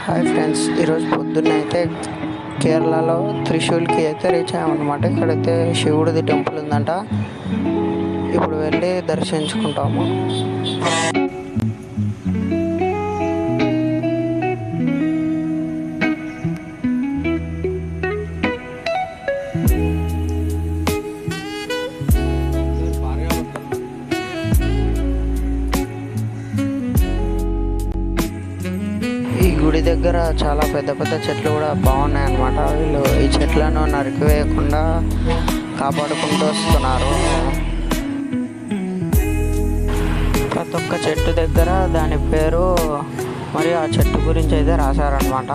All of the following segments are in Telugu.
హాయ్ ఫ్రెండ్స్, ఈరోజు పొద్దున్న అయితే కేరళలో త్రిశూల్కి అయితే రీచ్ అయ్యామన్నమాట. ఇక్కడైతే శివుడిది టెంపుల్ ఉందంట. ఇప్పుడు వెళ్ళి దర్శించుకుంటాము. ఈ గుడి దగ్గర చాలా పెద్ద పెద్ద చెట్లు కూడా బాగున్నాయి అన్నమాట. వీళ్ళు ఈ చెట్లను నరికివేయకుండా కాపాడుకుంటూ వస్తున్నారు. ప్రతి ఒక్క చెట్టు దగ్గర దాని పేరు మరియు ఆ చెట్టు గురించి అయితే రాశారనమాట.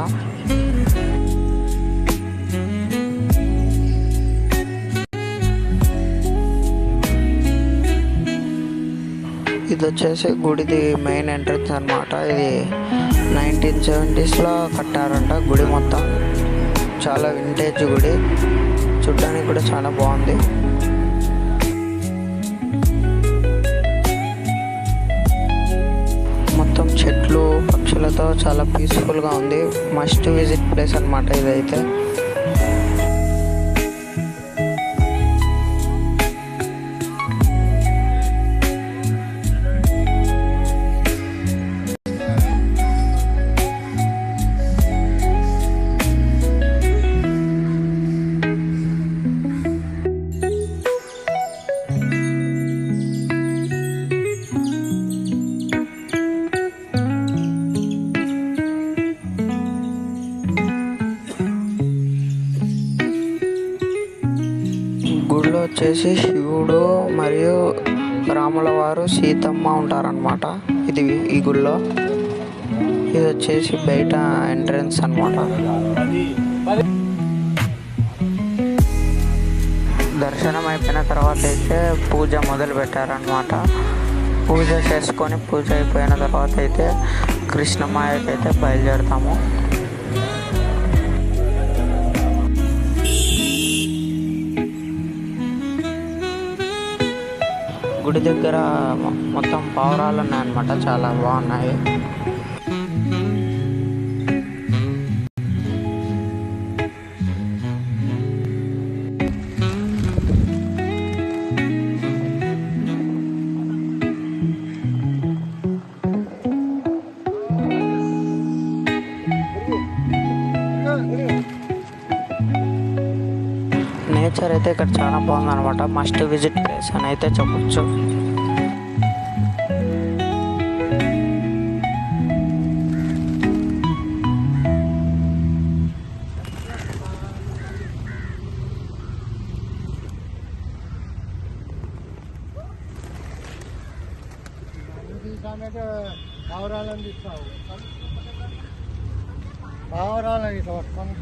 ఇది వచ్చేసి గుడిది మెయిన్ ఎంట్రన్స్ అనమాట. ఇది 1970s కట్టారంట. గుడి మొత్తం చాలా వింటేజ్ గుడి, చూడ్డానికి కూడా చాలా బాగుంది. మొత్తం చెట్లు పక్షులతో చాలా పీస్ఫుల్గా ఉంది. మస్ట్ విజిట్ ప్లేస్ అనమాట ఇదైతే. గుడిలో వచ్చేసి శివుడు మరియు రాముల వారు, సీతమ్మ ఉంటారనమాట. ఈ గుడిలో ఇది వచ్చేసి బయట ఎంట్రన్స్ అనమాట. దర్శనం అయిపోయిన తర్వాత అయితే పూజ మొదలు పెట్టారనమాట. పూజ చేసుకొని పూజ అయిపోయిన తర్వాత అయితే కృష్ణమాయకి అయితే బయలుదేరుతాము. గుడి దగ్గర మొత్తం పావురాలు ఉన్నాయన్నమాట, చాలా బాగున్నాయి. నేచర్ అయితే ఇక్కడ చాలా బాగుంది అనమాట. మస్ట్ విజిట్ ప్లేస్ అని అయితే చెప్పచ్చు. పావురాలని ఇట్లా పట్టుకొని